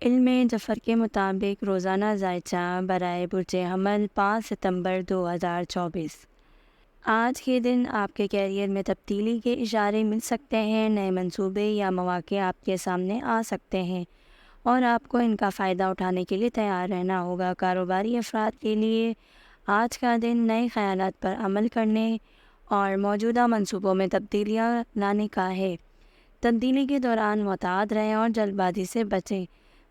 علم ظفر کے مطابق روزانہ ذائچہ برائے برج حمل 5 ستمبر 2024۔ آج کے دن آپ کے کیریئر میں تبدیلی کے اشارے مل سکتے ہیں، نئے منصوبے یا مواقع آپ کے سامنے آ سکتے ہیں اور آپ کو ان کا فائدہ اٹھانے کے لیے تیار رہنا ہوگا۔ کاروباری افراد کے لیے آج کا دن نئے خیالات پر عمل کرنے اور موجودہ منصوبوں میں تبدیلیاں لانے کا ہے۔ تبدیلی کے دوران محتاط رہیں اور جلد بازی سے بچیں۔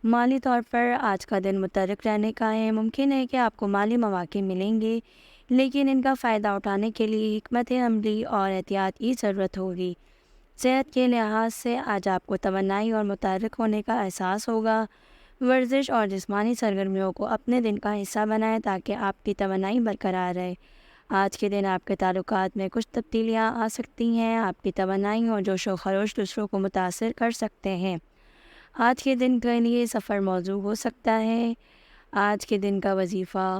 مالی طور پر آج کا دن متحرک رہنے کا ہے۔ ممکن ہے کہ آپ کو مالی مواقع ملیں گے، لیکن ان کا فائدہ اٹھانے کے لیے حکمت عملی اور احتیاط کی ضرورت ہوگی۔ صحت کے لحاظ سے آج آپ کو توانائی اور متحرک ہونے کا احساس ہوگا۔ ورزش اور جسمانی سرگرمیوں کو اپنے دن کا حصہ بنائیں تاکہ آپ کی توانائی برقرار رہے۔ آج کے دن آپ کے تعلقات میں کچھ تبدیلیاں آ سکتی ہیں۔ آپ کی توانائی اور جوش و خروش دوسروں کو متاثر کر سکتے ہیں۔ آج کے دن کے لیے سفر موزوں ہو سکتا ہے۔ آج کے دن کا وظیفہ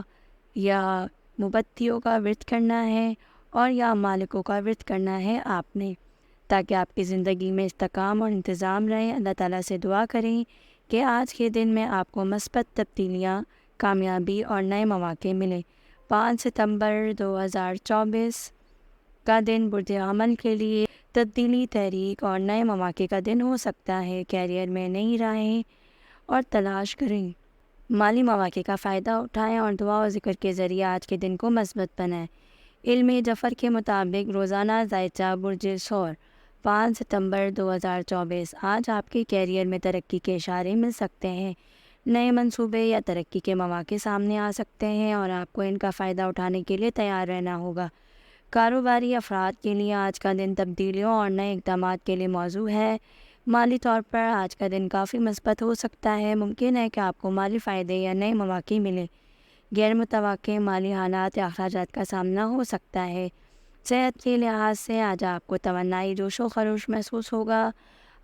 یا مبتیوں کا ورد کرنا ہے اور یا مالکوں کا ورد کرنا ہے آپ نے، تاکہ آپ کی زندگی میں استحکام اور انتظام رہے۔ اللہ تعالیٰ سے دعا کریں کہ آج کے دن میں آپ کو مثبت تبدیلیاں، کامیابی اور نئے مواقع ملیں۔ 5 ستمبر 2024 کا دن برج حمل کے لیے تبدیلی، تحریک اور نئے مواقع کا دن ہو سکتا ہے۔ کیریئر میں نئی راہیں اور تلاش کریں، مالی مواقع کا فائدہ اٹھائیں اور دعا و ذکر کے ذریعے آج کے دن کو مثبت بنائیں۔ علم ظفر کے مطابق روزانہ ذائچہ برج ثور 5 ستمبر 2024۔ آج آپ کے کیریئر میں ترقی کے اشارے مل سکتے ہیں۔ نئے منصوبے یا ترقی کے مواقع سامنے آ سکتے ہیں اور آپ کو ان کا فائدہ اٹھانے کے لیے تیار رہنا ہوگا۔ کاروباری افراد کے لیے آج کا دن تبدیلیوں اور نئے اقدامات کے لیے موزوں ہے۔ مالی طور پر آج کا دن کافی مثبت ہو سکتا ہے۔ ممکن ہے کہ آپ کو مالی فائدے یا نئے مواقع ملیں۔ غیر متوقع مالی حالات یا اخراجات کا سامنا ہو سکتا ہے۔ صحت کے لحاظ سے آج آپ کو توانائی، جوش و خروش محسوس ہوگا۔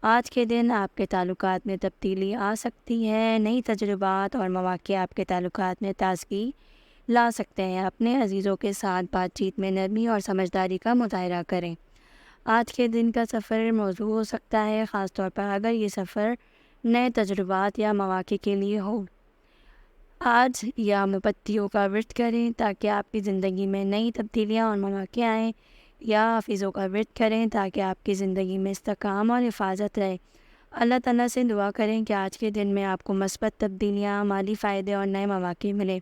آج کے دن آپ کے تعلقات میں تبدیلی آ سکتی ہے۔ نئی تجربات اور مواقع آپ کے تعلقات میں تازگی لا سکتے ہیں۔ اپنے عزیزوں کے ساتھ بات چیت میں نرمی اور سمجھداری کا مظاہرہ کریں۔ آج کے دن کا سفر موزوں ہو سکتا ہے، خاص طور پر اگر یہ سفر نئے تجربات یا مواقع کے لیے ہو۔ آج یا مبتیوں کا ورد کریں تاکہ آپ کی زندگی میں نئی تبدیلیاں اور مواقع آئیں، یا حافظوں کا ورد کریں تاکہ آپ کی زندگی میں استحکام اور حفاظت رہے۔ اللہ تعالیٰ سے دعا کریں کہ آج کے دن میں آپ کو مثبت تبدیلیاں، مالی فائدے اور نئے مواقع ملیں۔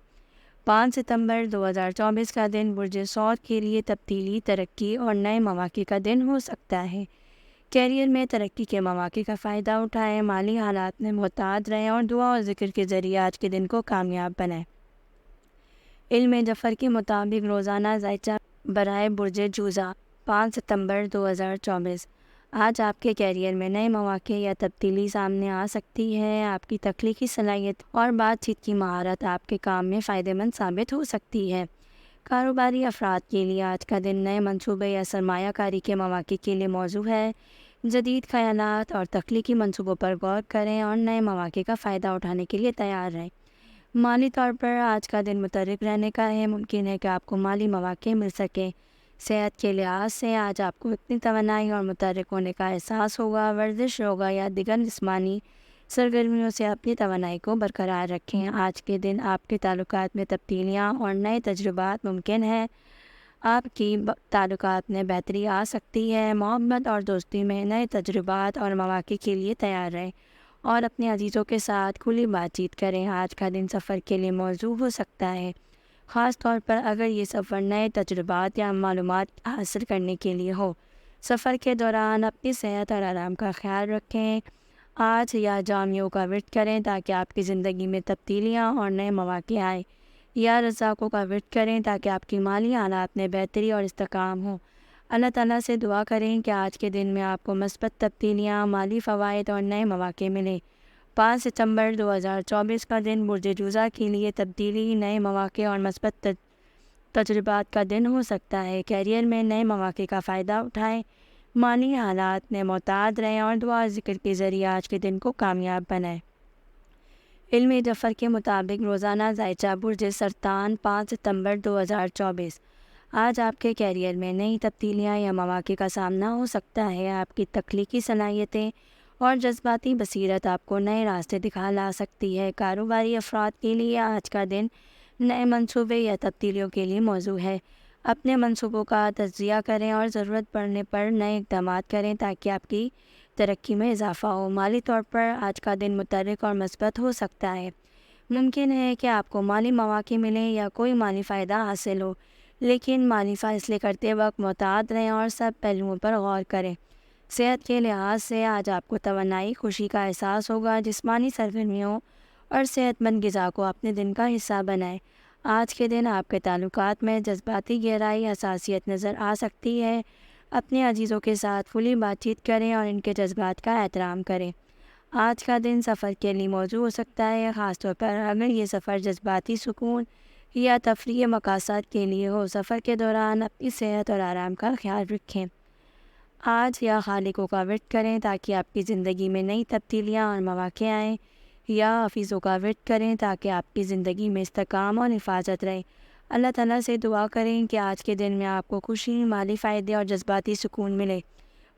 5 ستمبر 2024 کا دن برج ثور کے لیے تبدیلی، ترقی اور نئے مواقع کا دن ہو سکتا ہے۔ کیریئر میں ترقی کے مواقع کا فائدہ اٹھائیں، مالی حالات میں محتاط رہیں اور دعا اور ذکر کے ذریعے آج کے دن کو کامیاب بنائیں۔ علم ظفر کے مطابق روزانہ ذائچہ برائے برج جوزہ 5 ستمبر 2024۔ آج آپ کے کیریئر میں نئے مواقع یا تبدیلی سامنے آ سکتی ہے۔ آپ کی تخلیقی صلاحیت اور بات چیت کی مہارت آپ کے کام میں فائدہ مند ثابت ہو سکتی ہے۔ کاروباری افراد کے لیے آج کا دن نئے منصوبے یا سرمایہ کاری کے مواقع کے لیے موزوں ہے۔ جدید خیالات اور تخلیقی منصوبوں پر غور کریں اور نئے مواقع کا فائدہ اٹھانے کے لیے تیار رہیں۔ مالی طور پر آج کا دن متحرک رہنے کا ہے۔ ممکن ہے کہ آپ کو مالی مواقع مل سکیں۔ صحت کے لحاظ سے آج آپ کو اتنی توانائی اور متحرک ہونے کا احساس ہوگا۔ ورزش، یوگا یا دیگر جسمانی سرگرمیوں سے اپنی توانائی کو برقرار رکھیں۔ آج کے دن آپ کے تعلقات میں تبدیلیاں اور نئے تجربات ممکن ہیں۔ آپ کی تعلقات میں بہتری آ سکتی ہے۔ محبت اور دوستی میں نئے تجربات اور مواقع کے لیے تیار رہیں اور اپنے عزیزوں کے ساتھ کھلی بات چیت کریں۔ آج کا دن سفر کے لیے موزوں ہو سکتا ہے، خاص طور پر اگر یہ سفر نئے تجربات یا معلومات حاصل کرنے کے لیے ہو۔ سفر کے دوران اپنی صحت اور آرام کا خیال رکھیں۔ آج یا جامعوں کا ورد کریں تاکہ آپ کی زندگی میں تبدیلیاں اور نئے مواقع آئیں، یا رزاقوں کا ورد کریں تاکہ آپ کی مالی حالات میں بہتری اور استحکام ہو۔ اللہ تعالیٰ سے دعا کریں کہ آج کے دن میں آپ کو مثبت تبدیلیاں، مالی فوائد اور نئے مواقع ملیں۔ 5 ستمبر 2024 کا دن برج جوزہ کے لیے تبدیلی، نئے مواقع اور مثبت تجربات کا دن ہو سکتا ہے۔ کیریئر میں نئے مواقع کا فائدہ اٹھائیں، مالی حالات میں محتاط رہیں اور دعا ذکر کے ذریعے آج کے دن کو کامیاب بنائیں۔ علم ظفر کے مطابق روزانہ ذائچہ برج سرطان 5 ستمبر 2024۔ آج آپ کے کیریئر میں نئی تبدیلیاں یا مواقع کا سامنا ہو سکتا ہے۔ آپ کی تخلیقی صلاحیتیں اور جذباتی بصیرت آپ کو نئے راستے دکھا لا سکتی ہے۔ کاروباری افراد کے لیے آج کا دن نئے منصوبے یا تبدیلیوں کے لیے موزوں ہے۔ اپنے منصوبوں کا تجزیہ کریں اور ضرورت پڑنے پر نئے اقدامات کریں تاکہ آپ کی ترقی میں اضافہ ہو۔ مالی طور پر آج کا دن متحرک اور مثبت ہو سکتا ہے۔ ممکن ہے کہ آپ کو مالی مواقع ملیں یا کوئی مالی فائدہ حاصل ہو، لیکن مالی فیصلے کرتے وقت محتاط رہیں اور سب پہلوؤں پر غور کریں۔ صحت کے لحاظ سے آج آپ کو توانائی، خوشی کا احساس ہوگا۔ جسمانی سرگرمیوں اور صحت مند غذا کو اپنے دن کا حصہ بنائیں۔ آج کے دن آپ کے تعلقات میں جذباتی گہرائی، حساسیت نظر آ سکتی ہے۔ اپنے عزیزوں کے ساتھ کھلی بات چیت کریں اور ان کے جذبات کا احترام کریں۔ آج کا دن سفر کے لیے موزوں ہو سکتا ہے، خاص طور پر اگر یہ سفر جذباتی سکون یا تفریحی مقاصد کے لیے ہو۔ سفر کے دوران اپنی صحت اور آرام کا خیال رکھیں۔ آج یا خالقوں کا ورد کریں تاکہ آپ کی زندگی میں نئی تبدیلیاں اور مواقع آئیں، یا حفیظوں کا ورد کریں تاکہ آپ کی زندگی میں استحکام اور حفاظت رہے۔ اللہ تعالیٰ سے دعا کریں کہ آج کے دن میں آپ کو خوشی، مالی فائدے اور جذباتی سکون ملے۔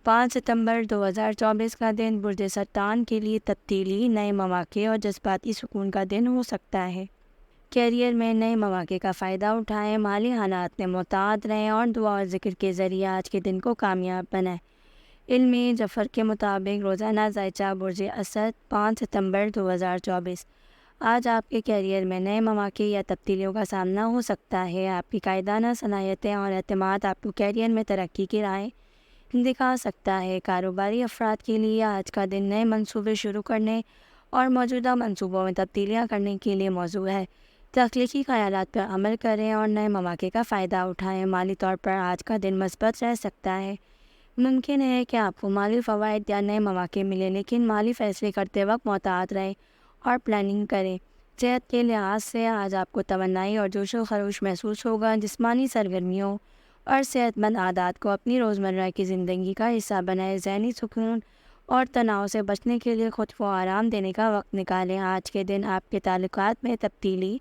5 ستمبر 2024 کا دن برج سرطان کے لیے تبدیلی، نئے مواقع اور جذباتی سکون کا دن ہو سکتا ہے۔ کیریئر میں نئے مواقع کا فائدہ اٹھائیں، مالی حالات میں محتاط رہیں اور دعا اور ذکر کے ذریعے آج کے دن کو کامیاب بنائیں۔ علم جعفر کے مطابق روزانہ ذائچہ برج اسد 5 ستمبر 2024۔ آج آپ کے کیریئر میں نئے مواقع یا تبدیلیوں کا سامنا ہو سکتا ہے۔ آپ کی قائدانہ صلاحیتیں اور اعتماد آپ کو کیریئر میں ترقی کی راہیں دکھا سکتا ہے۔ کاروباری افراد کے لیے آج کا دن نئے منصوبے شروع کرنے اور موجودہ منصوبوں میں تبدیلیاں کرنے کے لیے موزوں ہے۔ تخلیقی خیالات پر عمل کریں اور نئے مواقع کا فائدہ اٹھائیں۔ مالی طور پر آج کا دن مثبت رہ سکتا ہے۔ ممکن ہے کہ آپ کو مالی فوائد یا نئے مواقع ملیں، لیکن مالی فیصلے کرتے وقت محتاط رہیں اور پلاننگ کریں۔ صحت کے لحاظ سے آج آپ کو توانائی اور جوش و خروش محسوس ہوگا۔ جسمانی سرگرمیوں اور صحت مند عادات کو اپنی روزمرہ کی زندگی کا حصہ بنائیں۔ ذہنی سکون اور تناؤ سے بچنے کے لیے خود کو آرام دینے کا وقت نکالیں۔ آج کے دن آپ کے تعلقات میں تبدیلی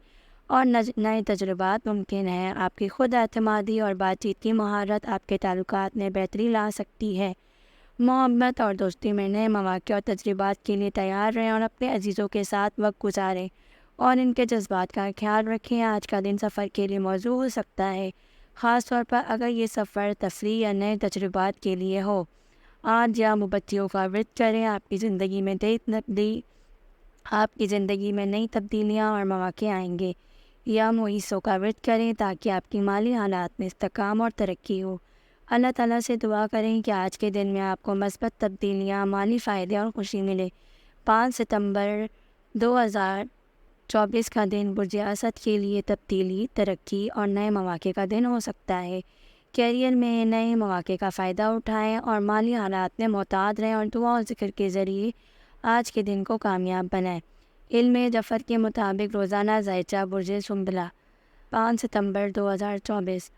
اور نئے تجربات ممکن ہیں۔ آپ کی خود اعتمادی اور بات چیت کی مہارت آپ کے تعلقات میں بہتری لا سکتی ہے۔ محبت اور دوستی میں نئے مواقع اور تجربات کے لیے تیار رہیں اور اپنے عزیزوں کے ساتھ وقت گزاریں اور ان کے جذبات کا خیال رکھیں۔ آج کا دن سفر کے لیے موزوں ہو سکتا ہے، خاص طور پر اگر یہ سفر تفریح یا نئے تجربات کے لیے ہو۔ آج یا موم بتیوں کا ورد کریں، آپ کی زندگی میں نئی تبدیلیاں اور مواقع آئیں گے، یا معیسوں کا ورد کریں تاکہ آپ کی مالی حالات میں استحکام اور ترقی ہو۔ اللہ تعالیٰ سے دعا کریں کہ آج کے دن میں آپ کو مثبت تبدیلیاں، مالی فائدے اور خوشی ملے۔ 5 ستمبر 2024 کا دن برج اسد کے لیے تبدیلی، ترقی اور نئے مواقع کا دن ہو سکتا ہے۔ کیریئر میں نئے مواقع کا فائدہ اٹھائیں اور مالی حالات میں محتاط رہیں اور دعا اور ذکر کے ذریعے آج کے دن کو کامیاب بنائیں۔ علم جعفر کے مطابق روزانہ ذائچہ برج سنبلہ 5 ستمبر 2024۔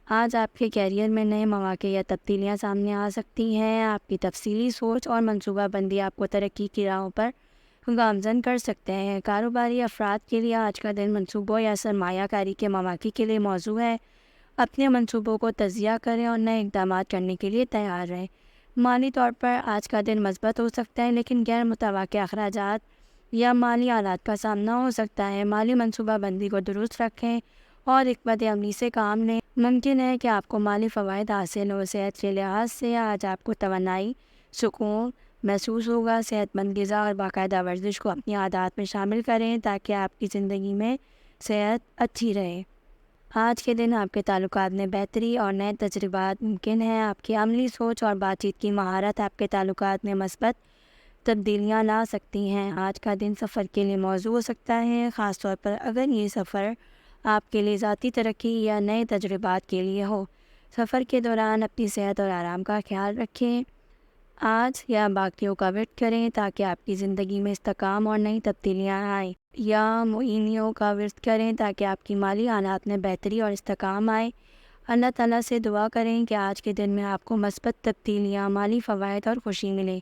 آج آپ کے کیریئر میں نئے مواقع یا تبدیلیاں سامنے آ سکتی ہیں۔ آپ کی تفصیلی سوچ اور منصوبہ بندی آپ کو ترقی کی راہوں پر گامزن کر سکتے ہیں۔ کاروباری افراد کے لیے آج کا دن منصوبوں یا سرمایہ کاری کے مواقع کے لیے موزوں ہے۔ اپنے منصوبوں کو تجزیہ کریں اور نئے اقدامات کرنے کے لیے تیار رہیں۔ مالی طور پر آج کا دن مثبت ہو سکتا ہے، لیکن غیر متوقع اخراجات یا مالی حالات کا سامنا ہو سکتا ہے۔ مالی منصوبہ بندی کو درست رکھیں اور حکمت عملی سے کام لیں۔ ممکن ہے کہ آپ کو مالی فوائد حاصل ہو۔ صحت کے لحاظ سے آج آپ کو توانائی، سکون محسوس ہوگا۔ صحت مند غذا اور باقاعدہ ورزش کو اپنی عادات میں شامل کریں تاکہ آپ کی زندگی میں صحت اچھی رہے۔ آج کے دن آپ کے تعلقات میں بہتری اور نئے تجربات ممکن ہیں۔ آپ کی عملی سوچ اور بات چیت کی مہارت آپ کے تعلقات میں مثبت تبدیلیاں لا سکتی ہیں۔ آج کا دن سفر کے لیے موزوں ہو سکتا ہے، خاص طور پر اگر یہ سفر آپ کے لیے ذاتی ترقی یا نئے تجربات کے لیے ہو۔ سفر کے دوران اپنی صحت اور آرام کا خیال رکھیں۔ آج یا باقیوں کا ورد کریں تاکہ آپ کی زندگی میں استحکام اور نئی تبدیلیاں آئیں، یا معینیوں کا ورد کریں تاکہ آپ کی مالی حالات میں بہتری اور استحکام آئے۔ اللہ تعالیٰ سے دعا کریں کہ آج کے دن میں آپ کو مثبت تبدیلیاں، مالی فوائد اور خوشی ملے۔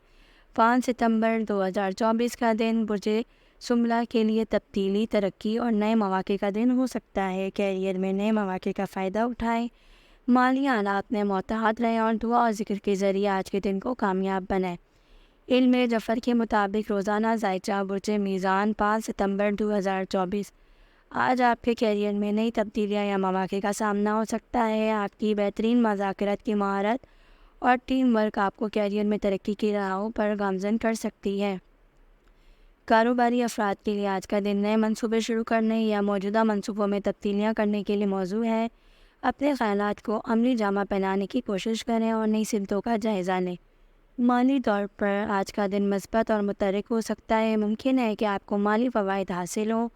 5 ستمبر 2024 کا دن برج سنبلہ کے لیے تبدیلی، ترقی اور نئے مواقع کا دن ہو سکتا ہے۔ کیریئر میں نئے مواقع کا فائدہ اٹھائیں، مالی حالات میں محتاط رہیں اور دعا اور ذکر کے ذریعے آج کے دن کو کامیاب بنائیں۔ علم ظفر کے مطابق روزانہ ذائچہ برج میزان 5 ستمبر 2024۔ آج آپ کے کیریئر میں نئی تبدیلیاں یا مواقع کا سامنا ہو سکتا ہے۔ آپ کی بہترین مذاکرات کی مہارت اور ٹیم ورک آپ کو کیریئر میں ترقی کی راہوں پر گامزن کر سکتی ہے۔ کاروباری افراد کے لیے آج کا دن نئے منصوبے شروع کرنے یا موجودہ منصوبوں میں تبدیلیاں کرنے کے لیے موزوں ہے۔ اپنے خیالات کو عملی جامہ پہنانے کی کوشش کریں اور نئی سمتوں کا جائزہ لیں۔ مالی طور پر آج کا دن مثبت اور متحرک ہو سکتا ہے۔ ممکن ہے کہ آپ کو مالی فوائد حاصل ہوں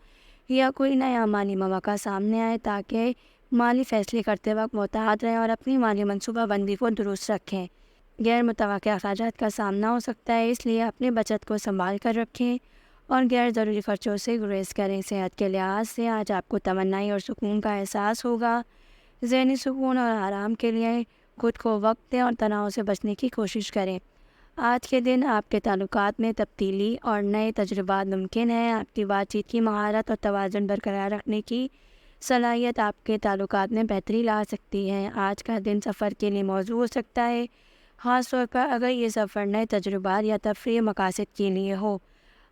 یا کوئی نیا مالی مواقع سامنے آئے، تاکہ مالی فیصلے کرتے وقت محتاط رہیں اور اپنی مالی منصوبہ بندی کو درست رکھیں۔ غیر متوقع اخراجات کا سامنا ہو سکتا ہے، اس لیے اپنی بچت کو سنبھال کر رکھیں اور غیر ضروری خرچوں سے گریز کریں۔ صحت کے لحاظ سے آج آپ کو توانائی اور سکون کا احساس ہوگا۔ ذہنی سکون اور آرام کے لیے خود کو وقت دیں اور تناؤ سے بچنے کی کوشش کریں۔ آج کے دن آپ کے تعلقات میں تبدیلی اور نئے تجربات ممکن ہیں۔ آپ کی بات چیت کی مہارت اور توازن برقرار رکھنے کی صلاحیت آپ کے تعلقات میں بہتری لا سکتی ہے۔ آج کا دن سفر کے لیے موزوں ہو سکتا ہے، خاص طور پر اگر یہ سفر نئے تجربات یا تفریح مقاصد کے لیے ہو۔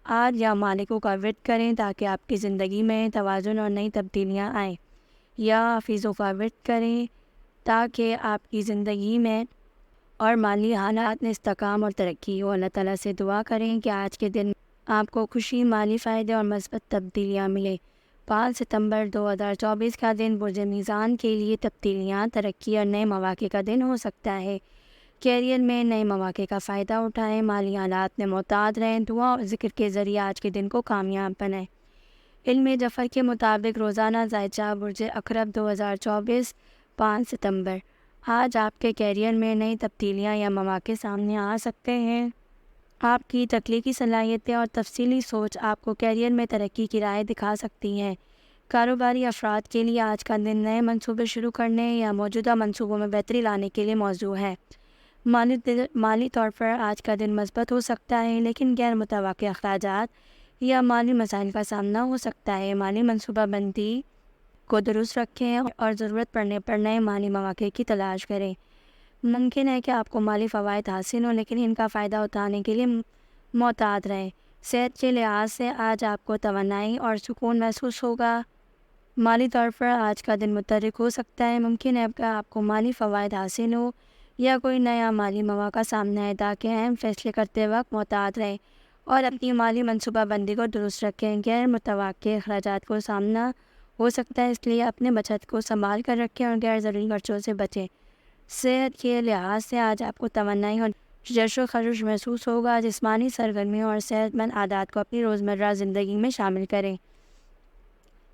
آج یا مالکوں کا ورد کریں تاکہ آپ کی زندگی میں توازن اور نئی تبدیلیاں آئیں، یا حافظوں کا ورد کریں تاکہ آپ کی زندگی میں اور مالی حالات میں استحکام اور ترقی ہو۔ اللہ تعالیٰ سے دعا کریں کہ آج کے دن آپ کو خوشی، مالی فائدے اور مثبت تبدیلیاں ملیں۔ 5 ستمبر 2024 کا دن برج میزان کے لیے تبدیلیاں، ترقی اور نئے مواقع کا دن ہو سکتا ہے۔ کیریئر میں نئے مواقع کا فائدہ اٹھائیں، مالی حالات میں محتاط رہیں، دعا اور ذکر کے ذریعے آج کے دن کو کامیاب بنائیں۔ علم ظفر کے مطابق روزانہ ذائچہ برج عقرب 2024 5 ستمبر۔ آج آپ کے کیریئر میں نئی تبدیلیاں یا مواقع سامنے آ سکتے ہیں۔ آپ کی تخلیقی صلاحیتیں اور تفصیلی سوچ آپ کو کیریئر میں ترقی کی راہیں دکھا سکتی ہیں۔ کاروباری افراد کے لیے آج کا دن نئے منصوبے شروع کرنے یا موجودہ منصوبوں میں بہتری لانے کے لیے موزوں ہے۔ مالی طور پر آج کا دن مثبت ہو سکتا ہے، لیکن غیر متوقع اخراجات یا مالی مسائل کا سامنا ہو سکتا ہے۔ مالی منصوبہ بندی کو درست رکھیں اور ضرورت پڑنے پر نئے مالی مواقع کی تلاش کریں۔ ممکن ہے کہ آپ کو مالی فوائد حاصل ہوں، لیکن ان کا فائدہ اٹھانے کے لیے محتاط رہیں۔ صحت کے لحاظ سے آج آپ کو توانائی اور سکون محسوس ہوگا۔ مالی طور پر آج کا دن متحرک ہو سکتا ہے۔ ممکن ہے کہ آپ کو مالی فوائد حاصل ہو یا کوئی نیا مالی مواقع سامنے آئے، تاکہ اہم فیصلے کرتے وقت محتاط رہیں اور اپنی مالی منصوبہ بندی کو درست رکھیں۔ غیر متوقع اخراجات کو سامنا ہو سکتا ہے، اس لیے اپنے بچت کو سنبھال کر رکھیں اور غیر ضروری خرچوں سے بچیں۔ صحت کے لحاظ سے آج آپ کو توانائی اور جوش و خروش محسوس ہوگا۔ جسمانی سرگرمیوں اور صحت مند عادات کو اپنی روزمرہ زندگی میں شامل کریں۔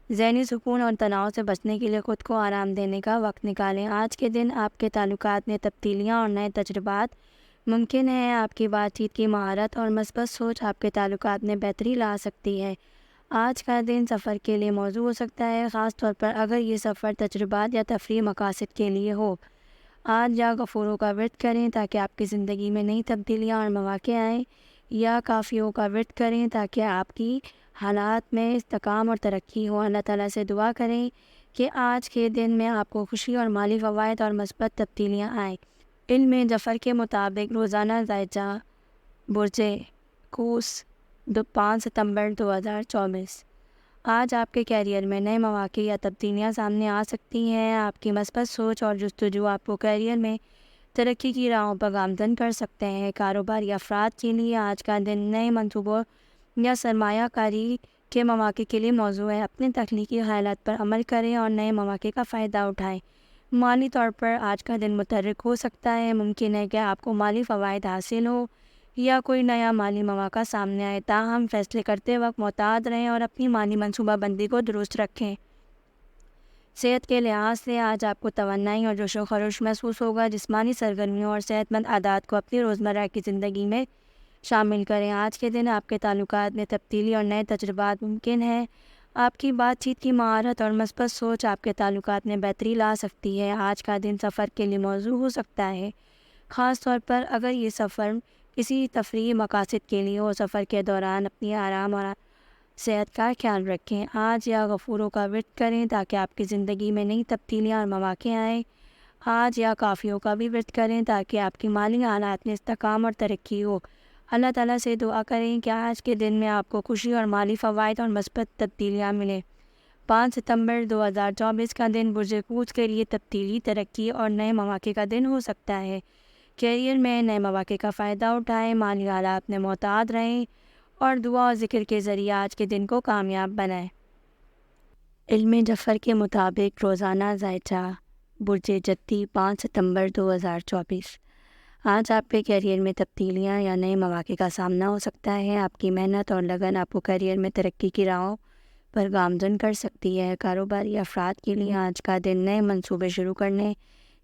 ذہنی سکون اور تناؤ سے بچنے کے لیے خود کو آرام دینے کا وقت نکالیں۔ آج کے دن آپ کے تعلقات میں تبدیلیاں اور نئے تجربات ممکن ہیں۔ آپ کی بات چیت کی مہارت اور مثبت سوچ آپ کے تعلقات میں بہتری لا سکتی ہے۔ آج کا دن سفر کے لیے موزوں ہو سکتا ہے، خاص طور پر اگر یہ سفر تجربات یا تفریح مقاصد کے لیے ہو۔ آج یا غفوروں کا ورد کریں تاکہ آپ کی زندگی میں نئی تبدیلیاں اور مواقع آئیں، یا کافیوں کا ورد کریں تاکہ آپ کی حالات میں استحکام اور ترقی ہو۔ اللہ تعالیٰ سے دعا کریں کہ آج کے دن میں آپ کو خوشی اور مالی فوائد اور مثبت تبدیلیاں آئیں۔ علم ظفر کے مطابق روزانہ ذائچہ برج قوس 5 ستمبر 2024۔ آج آپ کے کیریئر میں نئے مواقع یا تبدیلیاں سامنے آ سکتی ہیں۔ آپ کی مثبت سوچ اور جستجو آپ کو کیریئر میں ترقی کی راہوں پر گامزن کر سکتے ہیں۔ کاروباری افراد کے لیے آج کا دن نئے منصوبوں یا سرمایہ کاری کے مواقع کے لیے موزوں ہے۔ اپنے تخلیقی خیالات پر عمل کریں اور نئے مواقع کا فائدہ اٹھائیں۔ مالی طور پر آج کا دن متحرک ہو سکتا ہے۔ ممکن ہے کہ آپ کو مالی فوائد حاصل ہو یا کوئی نیا مالی مواقع سامنے آئے، تاہم فیصلے کرتے وقت محتاط رہیں اور اپنی مالی منصوبہ بندی کو درست رکھیں۔ صحت کے لحاظ سے آج آپ کو توانائی اور جوش و خروش محسوس ہوگا۔ جسمانی سرگرمیوں اور صحت مند عادات کو اپنی روزمرہ کی زندگی میں شامل کریں۔ آج کے دن آپ کے تعلقات میں تبدیلی اور نئے تجربات ممکن ہیں۔ آپ کی بات چیت کی مہارت اور مثبت سوچ آپ کے تعلقات میں بہتری لا سکتی ہے۔ آج کا دن سفر کے لیے موزوں ہو سکتا ہے، خاص طور پر اگر یہ سفر کسی تفریحی مقاصد کے لیے ہو۔ سفر کے دوران اپنی آرام اور صحت کا خیال رکھیں۔ آج یا غفوروں کا ورد کریں تاکہ آپ کی زندگی میں نئی تبدیلیاں اور مواقع آئیں۔ آج یا کافیوں کا بھی ورد کریں تاکہ آپ کی مالی حالات میں استحکام اور ترقی ہو۔ اللہ تعالیٰ سے دعا کریں کہ آج کے دن میں آپ کو خوشی اور مالی فوائد اور مثبت تبدیلیاں ملیں۔ 5 ستمبر 2024 کا دن برج قوس کے لیے تبدیلی، ترقی اور نئے مواقع کا دن ہو سکتا ہے۔ کیریئر میں نئے مواقع کا فائدہ اٹھائیں، مالی حالات میں محتاط رہیں اور دعا اور ذکر کے ذریعے آج کے دن کو کامیاب بنائیں۔ علم جعفر کے مطابق روزانہ ذائچہ برج جتی 5 ستمبر 2024۔ آج آپ کے کیریئر میں تبدیلیاں یا نئے مواقع کا سامنا ہو سکتا ہے۔ آپ کی محنت اور لگن آپ کو کیریئر میں ترقی کی راہوں پر گامزن کر سکتی ہے۔ کاروباری افراد کے لیے آج کا دن نئے منصوبے شروع کرنے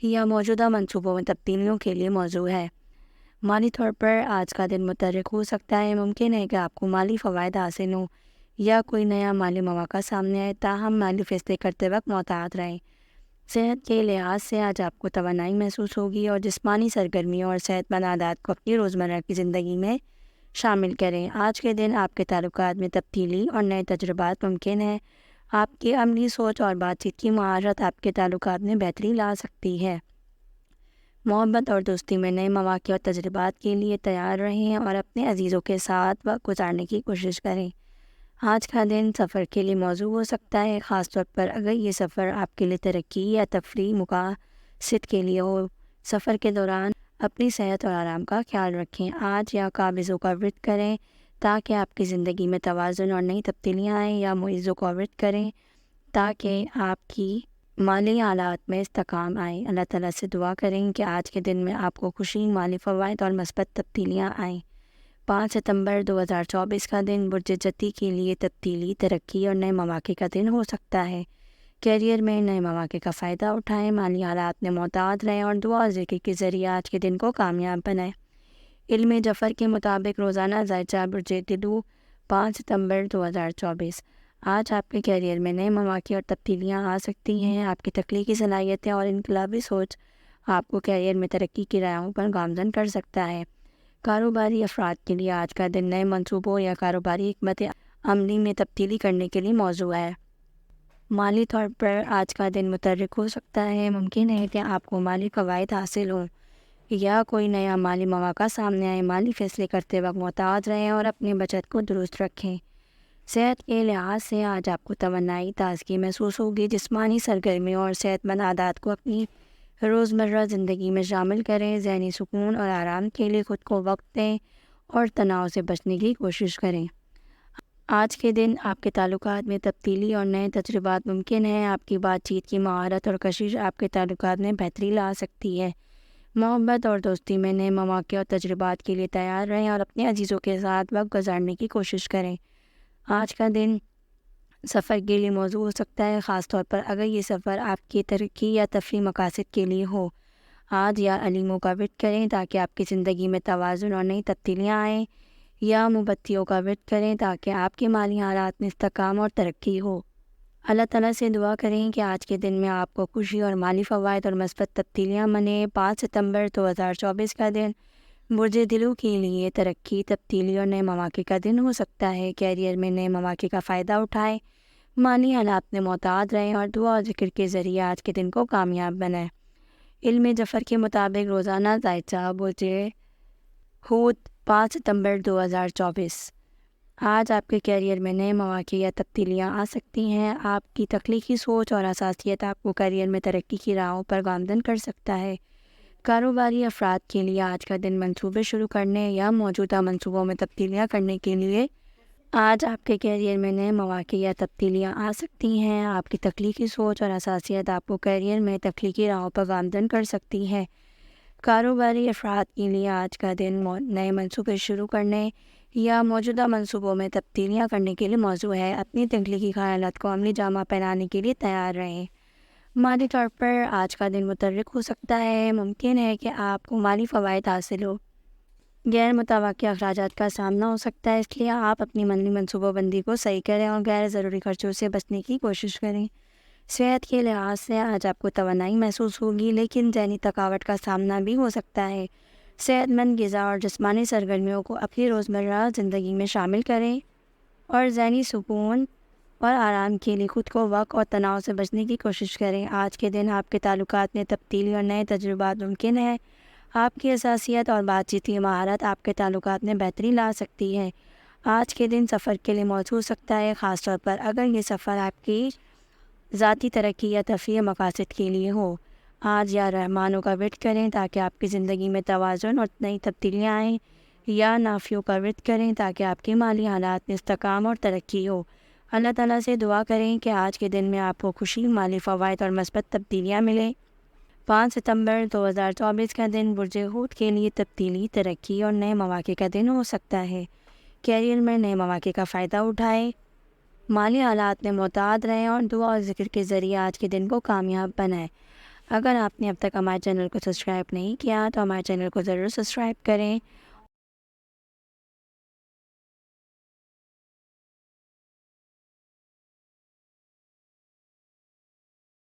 یا موجودہ منصوبوں میں تبدیلیوں کے لیے موزوں ہے۔ مالی طور پر آج کا دن متحرک ہو سکتا ہے۔ ممکن ہے کہ آپ کو مالی فوائد حاصل ہوں یا کوئی نیا مالی مواقع سامنے آئے، تاہم مالی فیصلے کرتے وقت محتاط رہیں۔ صحت کے لحاظ سے آج آپ کو توانائی محسوس ہوگی اور جسمانی سرگرمیوں اور صحت مند عادات کو اپنی روزمرہ کی زندگی میں شامل کریں۔ آج کے دن آپ کے تعلقات میں تبدیلی اور نئے تجربات ممکن ہیں۔ آپ کی عملی سوچ اور بات چیت کی مہارت آپ کے تعلقات میں بہتری لا سکتی ہے۔ محبت اور دوستی میں نئے مواقع اور تجربات کے لیے تیار رہیں اور اپنے عزیزوں کے ساتھ وقت گزارنے کی کوشش کریں۔ آج کا دن سفر کے لیے موزوں ہو سکتا ہے، خاص طور پر اگر یہ سفر آپ کے لیے ترقی یا تفریح مقاصد کے لیے ہو۔ سفر کے دوران اپنی صحت اور آرام کا خیال رکھیں۔ آج یا قابضوں کا ورد کریں تاکہ آپ کی زندگی میں توازن اور نئی تبدیلیاں آئیں، یا معیزوں کا ورد کریں تاکہ آپ کی مالی حالات میں استحکام آئے۔ اللہ تعالیٰ سے دعا کریں کہ آج کے دن میں آپ کو خوشی، مالی فوائد اور مثبت تبدیلیاں آئیں۔ 5 ستمبر 2024 کا دن برج جتی کے لیے تبدیلی، ترقی اور نئے مواقع کا دن ہو سکتا ہے۔ کیریئر میں نئے مواقع کا فائدہ اٹھائیں، مالی حالات میں محتاط رہیں اور دعا اور ذکر کے ذریعے آج کے دن کو کامیاب بنائیں۔ علم جعفر کے مطابق روزانہ ذائچہ برج دلو 5 ستمبر 2024۔ آج آپ کے کیریئر میں نئے مواقع اور تبدیلیاں آ سکتی ہیں۔ آپ کی تخلیقی صلاحیتیں اور انقلابی سوچ آپ کو کیریئر میں ترقی کی راہوں پر گامزن کر سکتا ہے۔ کاروباری افراد کے لیے آج کا دن نئے منصوبوں یا کاروباری حکمت عملی میں تبدیلی کرنے کے لیے موزوں ہے۔ مالی طور پر آج کا دن متحرک ہو سکتا ہے۔ ممکن ہے کہ آپ کو مالی فوائد حاصل ہوں یا کوئی نیا مالی مواقع سامنے آئے۔ مالی فیصلے کرتے وقت محتاط رہیں اور اپنی بچت کو درست رکھیں۔ صحت کے لحاظ سے آج آپ کو توانائی، تازگی محسوس ہوگی۔ جسمانی سرگرمیوں اور صحت مند عادات کو اپنی روزمرہ زندگی میں شامل کریں۔ ذہنی سکون اور آرام کے لیے خود کو وقت دیں اور تناؤ سے بچنے کی کوشش کریں۔ آج کے دن آپ کے تعلقات میں تبدیلی اور نئے تجربات ممکن ہیں۔ آپ کی بات چیت کی مہارت اور کشش آپ کے تعلقات میں بہتری لا سکتی ہے۔ محبت اور دوستی میں نئے مواقع اور تجربات کے لیے تیار رہیں اور اپنے عزیزوں کے ساتھ وقت گزارنے کی کوشش کریں۔ آج کا دن سفر کے لیے موزوں ہو سکتا ہے، خاص طور پر اگر یہ سفر آپ کی ترقی یا تفریح مقاصد کے لیے ہو۔ آج یا علیموں کا ورد کریں تاکہ آپ کی زندگی میں توازن اور نئی تبدیلیاں آئیں، یا موم بتیوں کا ورد کریں تاکہ آپ کے مالی حالات میں استحکام اور ترقی ہو۔ اللہ تعالیٰ سے دعا کریں کہ آج کے دن میں آپ کو خوشی اور مالی فوائد اور مثبت تبدیلیاں ملیں۔ 5 ستمبر 2024 کا دن برج دلو کے لیے ترقی، تبدیلی اور نئے مواقع کا دن ہو سکتا ہے۔ کیریئر میں نئے مواقع کا فائدہ اٹھائیں، مالی حالات میں محتاط رہیں اور دعا اور ذکر کے ذریعے آج کے دن کو کامیاب بنائیں۔ علم جعفر کے مطابق روزانہ ذائچہ برج حوت 5 ستمبر 2024۔ آج آپ کے کیریئر میں نئے مواقع یا تبدیلیاں آ سکتی ہیں۔ آپ کی تخلیقی سوچ اور حساسیت آپ کو کیریئر میں ترقی کی راہوں پر گامزن کر سکتا ہے۔ کاروباری افراد کے لیے آج کا دن منصوبے شروع کرنے یا موجودہ منصوبوں میں تبدیلیاں کرنے کے لیے آج آپ کے کیریئر میں نئے مواقع یا تبدیلیاں آ سکتی ہیں۔ آپ کی تخلیقی سوچ اور حساسیت آپ کو کیریئر میں تخلیقی راہوں پر گامزن کر سکتی ہے۔ کاروباری افراد کے لیے آج کا دن نئے منصوبے شروع کرنے یا موجودہ منصوبوں میں تبدیلیاں کرنے کے لیے موزوں ہے۔ اپنی تخلیقی خیالات کو عملی جامہ پہنانے کے لیے تیار رہیں۔ مالی طور پر آج کا دن متحرک ہو سکتا ہے۔ ممکن ہے کہ آپ کو مالی فوائد حاصل ہو، غیر متوقع اخراجات کا سامنا ہو سکتا ہے، اس لیے آپ اپنی مالی منصوبہ بندی کو صحیح کریں اور غیر ضروری خرچوں سے بچنے کی کوشش کریں۔ صحت کے لحاظ سے آج آپ کو توانائی محسوس ہوگی، لیکن ذہنی تھکاوٹ کا سامنا بھی ہو سکتا ہے۔ صحت مند غذا اور جسمانی سرگرمیوں کو اپنی روزمرہ زندگی میں شامل کریں اور ذہنی سکون اور آرام کے لیے خود کو وقت اور تناؤ سے بچنے کی کوشش کریں۔ آج کے دن آپ کے تعلقات میں تبدیلی اور نئے تجربات ممکن ہیں۔ آپ کی حساسیت اور بات چیت کی مہارت آپ کے تعلقات میں بہتری لا سکتی ہے۔ آج کے دن سفر کے لیے موزوں ہو سکتا ہے، خاص طور پر اگر یہ سفر آپ کی ذاتی ترقی یا تفریح مقاصد کے لیے ہو۔ آج یا رحمانوں کا ورد کریں تاکہ آپ کی زندگی میں توازن اور نئی تبدیلیاں آئیں، یا نافیوں کا ورد کریں تاکہ آپ کے مالی حالات میں استحکام اور ترقی ہو۔ اللہ تعالیٰ سے دعا کریں کہ آج کے دن میں آپ کو خوشی، مالی فوائد اور مثبت تبدیلیاں ملیں۔ 5 ستمبر 2024 کا دن برج حوت کے لیے تبدیلی، ترقی اور نئے مواقع کا دن ہو سکتا ہے۔ کیریئر میں نئے مواقع کا فائدہ اٹھائیں، مالی حالات میں محتاط رہیں اور دعا اور ذکر کے ذریعے آج کے دن کو کامیاب بنائیں۔ اگر آپ نے اب تک ہمارے چینل کو سبسکرائب نہیں کیا تو ہمارے چینل کو ضرور سبسکرائب کریں